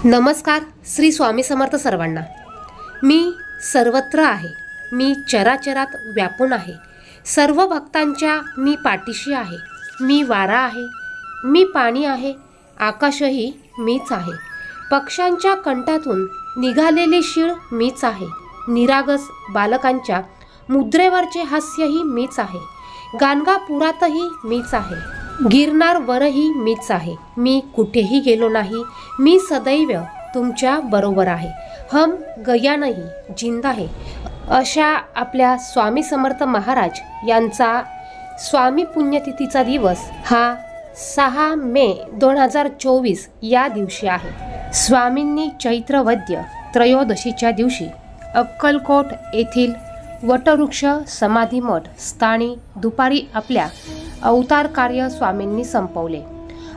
नमस्कार. श्री स्वामी समर्थ सर्वांना. मी सर्वत्र आहे, मी चराचरात व्यापून आहे, सर्व भक्तांच्या मी पाठीशी आहे. मी वारा आहे, मी पाणी आहे, आकाशही मीच आहे. पक्ष्यांच्या कंठातून निघालेली शीळ मीच आहे. निरागस बालकांच्या मुद्रेवरचे हास्यही मीच आहे. गाणगापुरातही मीच आहे, गिरनारवरही मीच आहे. मी कुठेही गेलो नाही, मी सदैव तुमच्या बरोबर आहे. हम गया नाही जिंदा है. अशा आपल्या स्वामी समर्थ महाराज यांचा स्वामी पुण्यतिथीचा दिवस हा 6 मे 2024 या दिवशी आहे. स्वामींनी चैत्रवद्य त्रयोदशीच्या दिवशी अक्कलकोट येथील वटवृक्ष समाधी मठ स्थानी दुपारी आपल्या अवतार कार्य स्वामींनी संपवले.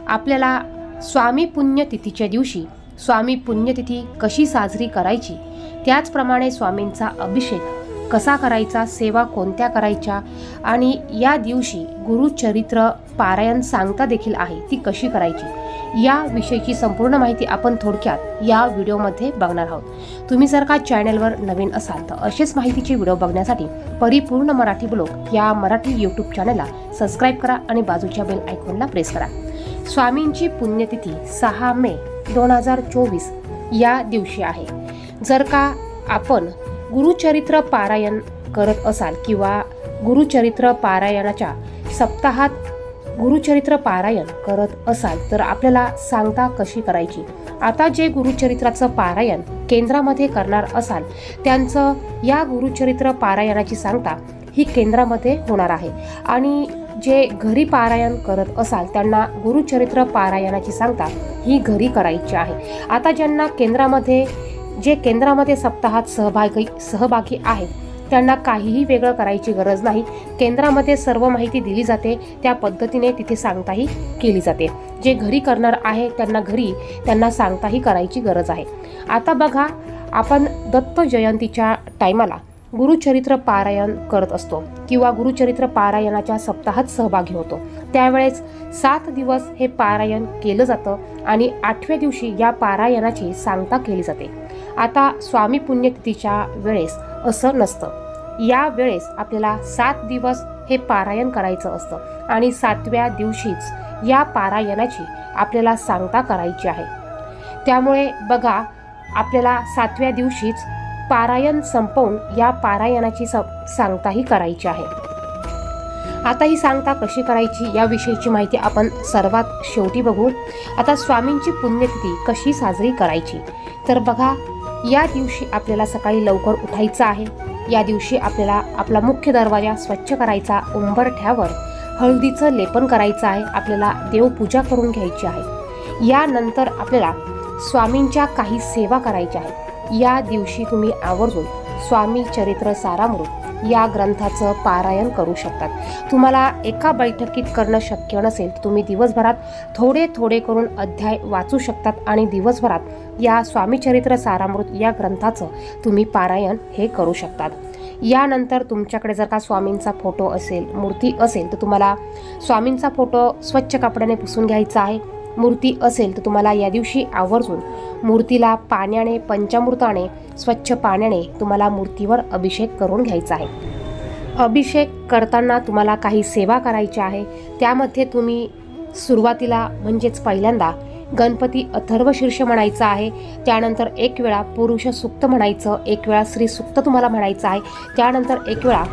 आपल्याला स्वामी पुण्यतिथीच्या दिवशी स्वामी पुण्यतिथी कशी साजरी करायची, त्याचप्रमाणे स्वामींचा अभिषेक कसा करायचा, सेवा कोणत्या करायच्या आणि या दिवशी गुरुचरित्र पारायण सांगता देखील आहे, ती कशी करायची या विषयीची संपूर्ण माहिती आपण थोडक्यात या व्हिडिओमध्ये बघणार आहोत. तुम्ही जर का चॅनलवर नवीन असाल तर असेच माहितीचे व्हिडिओ बघण्यासाठी परिपूर्ण मराठी ब्लॉग या मराठी यूट्यूब चॅनलला सबस्क्राईब करा आणि बाजूच्या बेल आयकॉनला प्रेस करा. स्वामींची पुण्यतिथी 6 मे 2024 या दिवशी आहे. जर का आपण गुरुचरित्र पारायण करत असाल किंवा गुरुचरित्र पारायणाच्या सप्ताहात गुरुचरित्र पारायण करत असाल तर आपल्याला सांगता कशी करायची. आता जे गुरुचरित्राचं पारायण केंद्रामध्ये करणार असाल त्यांचं या गुरुचरित्र पारायणाची सांगता ही केंद्रामध्ये होणार आहे आणि जे घरी पारायण करत असाल त्यांना गुरुचरित्र पारायणाची सांगता ही घरी करायची आहे. आता ज्यांना केंद्रामध्ये सप्ताहात सहभागी आहेत त्यांना काहीही वेगळं करायची गरज नाही. केंद्रामध्ये सर्व माहिती दिली जाते, त्या पद्धतीने तिथे सांगताही केली जाते. जे घरी करणार आहे त्यांना सांगताही करायची गरज आहे. आता बघा, आपण दत्त जयंतीच्या टायमाला गुरुचरित्र पारायण करत असतो किंवा गुरुचरित्र पारायणाच्या सप्ताहात सहभागी होतो. त्यावेळेस 7 दिवस हे पारायण केलं जातं आणि 8व्या दिवशी या पारायणाची सांगता केली जाते. आता स्वामी पुण्यतिथीच्या वेळेस असं नसतं. या वेळेस आपल्याला 7 दिवस हे पारायण करायचं असतं आणि 7व्या दिवशीच या पारायणाची आपल्याला सांगता करायची आहे. त्यामुळे बघा, आपल्याला 7व्या दिवशीच पारायण संपवून या पारायणाची सांगताही करायची आहे. आता ही सांगता कशी करायची याविषयीची माहिती आपण सर्वात शेवटी बघू. आता स्वामींची पुण्यतिथी कशी साजरी करायची तर बघा, या दिवशी आपल्याला सकाळी लवकर उठायचं आहे. या दिवशी आपल्याला आपला मुख्य दरवाजा स्वच्छ करायचा, उंबरठ्यावर हळदीचं लेपन करायचं आहे, आपल्याला देवपूजा करून घ्यायची आहे. यानंतर आपल्याला स्वामींच्या काही सेवा करायच्या आहेत. या दिवशी तुम्ही आवर्जून स्वामी चरित्र सारामृत या ग्रंथाचं पारायण करू शकतात. तुम्हाला एका बैठकीत करणं शक्य नसेल तर तुम्ही दिवसभरात थोडे थोडे करून अध्याय वाचू शकतात आणि दिवसभरात या स्वामी चरित्र सारामृत या ग्रंथाचं तुम्ही पारायण हे करू शकतात. यानंतर तुमच्याकडे जर का स्वामींचा फोटो असेल, मूर्ती असेल तर तुम्हाला स्वामींचा फोटो स्वच्छ कपड्याने पुसून घ्यायचा आहे. मूर्ती असेल तर तुम्हाला या दिवशी आवर्जून मूर्तीला पाण्याने, पंचामृताने, स्वच्छ पाण्याने तुम्हाला मूर्तीवर अभिषेक करून घ्यायचा आहे. अभिषेक करताना तुम्हाला काही सेवा करायची आहे. त्यामध्ये तुम्ही सुरुवातीला म्हणजेच पहिल्यांदा गणपती अथर्व शीर्ष म्हणायचं आहे. त्यानंतर 1 वेळा पुरुष सूक्त म्हणायचं, 1 वेळा श्री सूक्त तुम्हाला म्हणायचं आहे. त्यानंतर 1 वेळा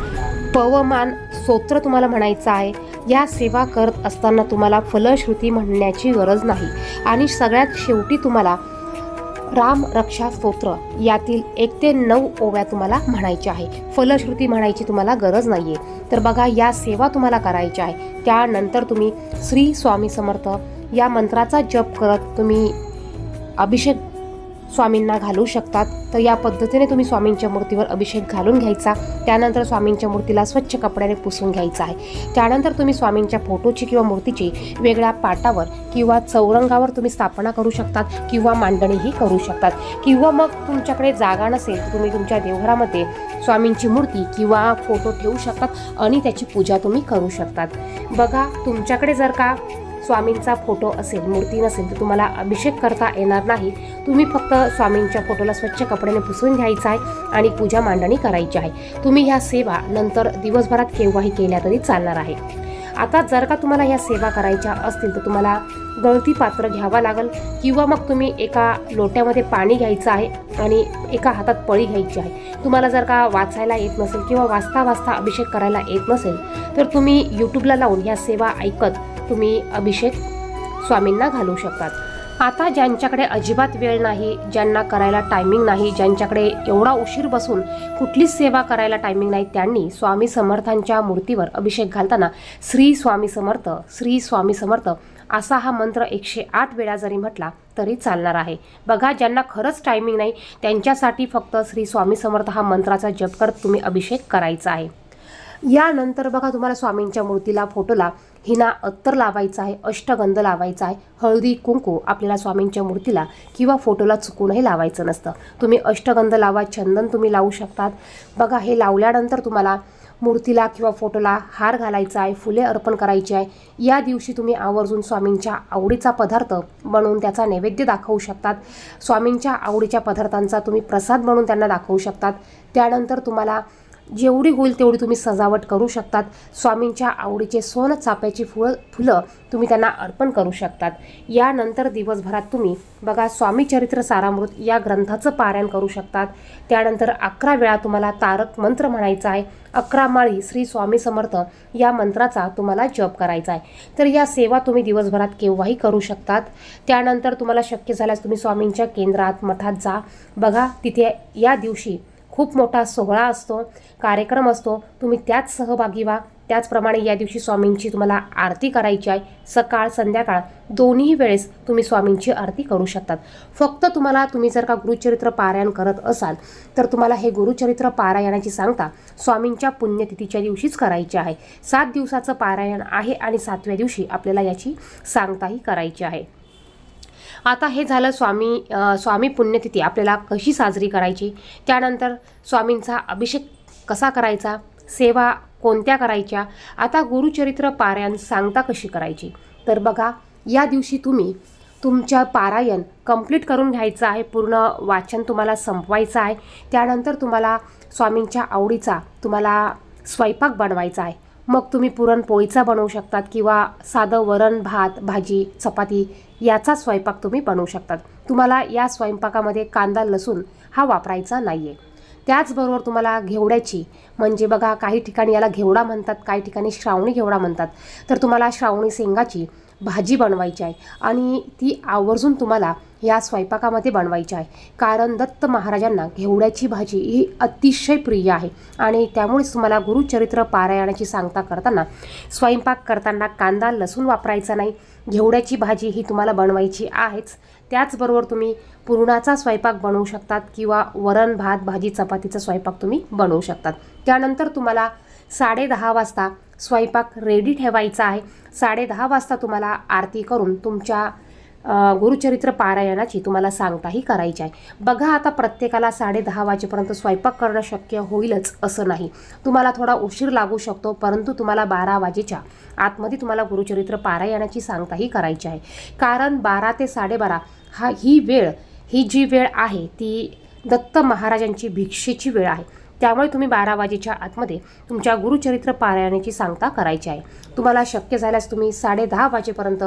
पवमान स्तोत्र तुम्हाला म्हणायचं आहे. या सेवा करत असताना तुम्हाला फलश्रुती म्हणण्याची गरज नाही आणि सगळ्यात शेवटी तुम्हाला राम रक्षा स्तोत्र यातील 1 ते 9 ओव्या तुम्हाला म्हणायच्या आहे. फलश्रुती म्हणायची तुम्हाला गरज नाहीये. तर बघा, या सेवा तुम्हाला करायच्या आहे. त्यानंतर तुम्ही श्री स्वामी समर्थ या मंत्राचा जप करत तुम्ही अभिषेक स्वामींना घालू शकतात. तर या पद्धतीने तुम्ही स्वामींच्या मूर्तीवर अभिषेक घालून घ्यायचा. त्यानंतर स्वामींच्या मूर्तीला स्वच्छ कपड्याने पुसून घ्यायचं आहे. त्यानंतर तुम्ही स्वामींच्या फोटोची किंवा मूर्तीची वेगळ्या पाटावर किंवा चौरंगावर तुम्ही स्थापना करू शकतात किंवा मांडणीही करू शकतात. किंवा मग तुमच्याकडे जागा नसेल तर तुम्ही तुमच्या देवघरामध्ये स्वामींची मूर्ती किंवा फोटो ठेवू शकतात आणि त्याची पूजा तुम्ही करू शकतात. बघा, तुमच्याकडे जर का स्वामींचा फोटो असेल, मूर्ती नसेल तर तुम्हाला अभिषेक करता येणार नाही. तुम्ही फक्त स्वामींच्या फोटोला स्वच्छ कपड्याने पुसून घ्यायचा आहे आणि पूजा मांडणी करायची आहे. तुम्ही ह्या सेवा नंतर दिवसभरात केव्हाही केल्या तरी चालणार आहे. आता जर का तुम्हाला ह्या सेवा करायच्या असतील तर तुम्हाला गळती पात्र घ्यावा लागेल किंवा मग तुम्ही एका लोट्यामध्ये पाणी घ्यायचं आहे आणि एका हातात पळी घ्यायची आहे. तुम्हाला जर का वाचायला येत नसेल किंवा वाचता अभिषेक करायला येत नसेल तर तुम्ही यूट्यूबला लावून ह्या सेवा ऐकत तुम्ही अभिषेक स्वामींना घालू शकतात. आता ज्यांच्याकडे अजिबात वेळ नाही, ज्यांना करायला टायमिंग नाही, ज्यांच्याकडे एवढा उशीर बसून कुठलीच सेवा करायला टायमिंग नाही, त्यांनी स्वामी समर्थांच्या मूर्तीवर अभिषेक घालताना श्री स्वामी समर्थ, श्री स्वामी समर्थ असा हा मंत्र 108 वेळा जरी म्हटला तरी चालणार आहे. बघा, ज्यांना खरंच टायमिंग नाही त्यांच्यासाठी फक्त श्री स्वामी समर्थ हा मंत्राचा जप करत तुम्ही अभिषेक करायचा आहे. यानंतर बघा, तुम्हाला स्वामींच्या मूर्तीला, फोटोला हिना अत्तर लावायचा आहे, अष्टगंध लावायचा आहे, हळदी कुंकू आपल्याला स्वामींच्या मूर्तीला किंवा फोटोला चुकूनही लावायचं नसतं. तुम्ही अष्टगंध लावा, चंदन तुम्ही लावू शकतात. बघा, हे लावल्यानंतर तुम्हाला मूर्तीला किंवा फोटोला हार घालायचा आहे, फुले अर्पण करायची आहे. या दिवशी तुम्ही आवर्जून स्वामींच्या आवडीचा पदार्थ बनवून त्याचा नैवेद्य दाखवू शकतात. स्वामींच्या आवडीच्या पदार्थांचा तुम्ही प्रसाद म्हणून त्यांना दाखवू शकतात. त्यानंतर तुम्हाला जेवढी होईल तेवढी तुम्ही सजावट करू शकतात. स्वामींच्या आवडीचे सोन चाफ्याची फुलं तुम्ही त्यांना अर्पण करू शकतात. यानंतर दिवसभरात तुम्ही बघा, स्वामी चरित्र सारामृत या ग्रंथाचं पारायण करू शकतात. त्यानंतर 11 वेळा तुम्हाला तारक मंत्र म्हणायचा आहे. 11 माळी श्री स्वामी समर्थ या मंत्राचा तुम्हाला जप करायचा आहे. तर या सेवा तुम्ही दिवसभरात केव्हाही करू शकतात. त्यानंतर तुम्हाला शक्य झाल्यास तुम्ही स्वामींच्या केंद्रात, मठात जा. बघा, तिथे या दिवशी खूप मोठा सोहळा असतो, कार्यक्रम असतो, तुम्ही त्यात सहभागी व्हा. त्याचप्रमाणे या दिवशी स्वामींची तुम्हाला आरती करायची आहे. सकाळ संध्याकाळ दोन्ही वेळेस तुम्ही स्वामींची आरती करू शकतात. फक्त तुम्ही जर का गुरुचरित्र पारायण करत असाल तर तुम्हाला हे गुरुचरित्र पारायणाची सांगता स्वामींच्या पुण्यतिथीच्या दिवशीच करायची आहे. 7 दिवसाचं पारायण आहे आणि 7व्या दिवशी आपल्याला याची सांगताही करायची आहे. आता हे झालं स्वामी पुण्यतिथी आपल्याला कशी साजरी करायची. त्यानंतर स्वामींचा अभिषेक कसा करायचा, सेवा कोणत्या करायच्या. आता गुरुचरित्र पारायण सांगता कशी करायची. तर बघा, या दिवशी तुम्ही तुमच्या पारायण कंप्लीट करून घ्यायचं आहे. पूर्ण वाचन तुम्हाला संपवायचं आहे. त्यानंतर तुम्हाला स्वामींच्या आवडीचा तुम्हाला स्वयंपाक बनवायचा आहे. मग तुम्ही पुरणपोळीचा बनवू शकतात किंवा साधं वरण, भात, भाजी, चपाती याचा स्वयंपाक तुम्ही बनवू शकतात. तुम्हाला या स्वयंपाकामध्ये कांदा, लसूण हा वापरायचा नाही आहे. त्याचबरोबर तुम्हाला घेवड्याची, म्हणजे बघा काही ठिकाणी याला घेवडा म्हणतात, काही ठिकाणी श्रावणी घेवडा म्हणतात, तर तुम्हाला श्रावणी शेंगाची भाजी बनवायची आहे आणि ती आवर्जून तुम्हाला या स्वयंपाकामध्ये बनवायची आहे. कारण दत्त महाराजांना घेवड्याची भाजी ही अतिशय प्रिय आहे आणि त्यामुळेच तुम्हाला गुरुचरित्र पारायणाची सांगता करताना, स्वयंपाक करताना कांदा, लसूण वापरायचा नाही. घेवड्याची भाजी ही तुम्हाला बनवायची आहेच. त्याचबरोबर तुम्ही पुरणाचा स्वयंपाक बनवू शकतात किंवा वरण, भात, भाजी, चपातीचा स्वयंपाक तुम्ही बनवू शकतात. त्यानंतर तुम्हाला 10:30 वाजता स्वयंपाक रेडी ठेवायचा आहे. 10:30 वाजता तुम्हाला आरती करून तुमच्या गुरुचरित्र पारायणाची तुम्हाला सांगताही करायची आहे. बघा, आता प्रत्येकाला 10:30 वाजेपर्यंत स्वयंपाक करणं शक्य होईलच असं नाही. तुम्हाला थोडा उशीर लागू शकतो, परंतु तुम्हाला 12 वाजेच्या आतमध्ये तुम्हाला गुरुचरित्र पारायणाची सांगताही करायची आहे. कारण 12 ते 12:30 ही जी वेळ आहे ती दत्त महाराजांची भिक्षेची वेळ आहे. त्यामुळे तुम्ही 12 वाजेच्या आतमध्ये तुमच्या गुरुचरित्र पारायणाची सांगता करायची आहे. तुम्हाला शक्य झाल्यास तुम्ही 10:30 वाजेपर्यंत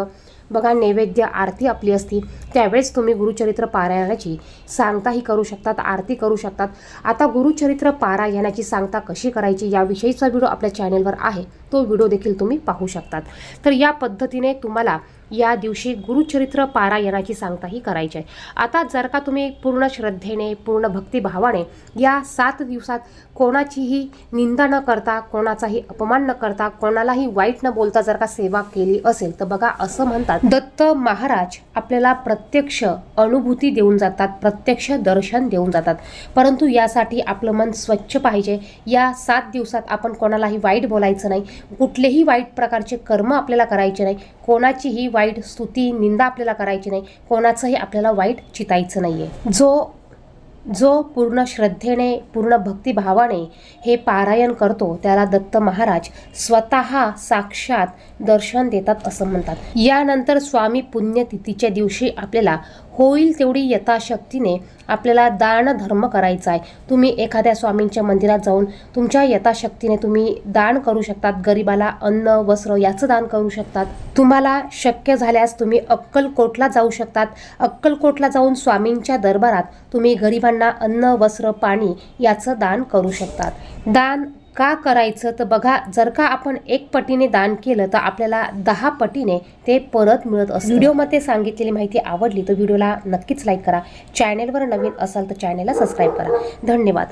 बघा, नैवेद्य आरती आपली असती त्यावेळेस तुम्ही गुरुचरित्र पारायणाची सांगताही करू शकतात, आरती करू शकतात. आता गुरुचरित्र पारायणाची सांगता कशी करायची याविषयीचा व्हिडिओ आपल्या चॅनेलवर आहे, तो व्हिडिओ देखील तुम्ही पाहू शकतात. तर या पद्धतीने तुम्हाला या दिवशी गुरुचरित्र पारायणाची सांगताही करायची आहे. आता जर का तुम्ही पूर्ण श्रद्धेने, पूर्ण भक्तिभावाने या 7 दिवसात कोणाचीही निंदा न करता, कोणाचाही अपमान न करता, कोणालाही वाईट न बोलता जर का सेवा केली असेल तर बघा, असं म्हणतात दत्त महाराज आपल्याला प्रत्यक्ष अनुभूती देऊन जातात, प्रत्यक्ष दर्शन देऊन जातात. परंतु यासाठी आपलं मन स्वच्छ पाहिजे. या 7 दिवसात आपण कोणालाही वाईट बोलायचं नाही, कुठलेही वाईट प्रकारचे कर्म आपल्याला करायचे नाही, कोणाचीही वाईट स्तुती, निंदा आपल्याला करायची नाही, कोणाचंही आपल्याला वाईट चितायचं नाहीये. जो जो पूर्ण श्रद्धेने पूर्ण भक्तिभावाने हे पारायण करतो त्याला दत्त महाराज स्वतः साक्षात दर्शन देतात असं म्हणतात। यानंतर स्वामी पुण्यतिथीच्या दिवशी आपल्याला होईल तेवढी यथाशक्तीने आपल्याला दान धर्म करायचा आहे। तुम्ही एखाद्या स्वामींच्या मंदिरात जाऊन तुमच्या यथाशक्तीने तुम्ही दान करू शकतात। गरिबाला अन्न वस्त्र याचं दान करू शकतात। तुम्हाला शक्य झाल्यास तुम्ही अक्कलकोटला जाऊ शकतात। अक्कलकोटला जाऊन स्वामींच्या दरबारात तुम्ही गरिबांना अन्न वस्त्र पाणी याचं दान करू शकतात। दान का करायचं तर बघा, जर का आपण 1 पटीने दान केलं तर आपल्याला 10 पटीने ते परत मिळत असतं। व्हिडिओमध्ये सांगितलेली माहिती आवडली तर व्हिडिओला नक्कीच लाईक करा। चॅनलवर नवीन असाल तर चॅनलला सबस्क्राईब करा। धन्यवाद।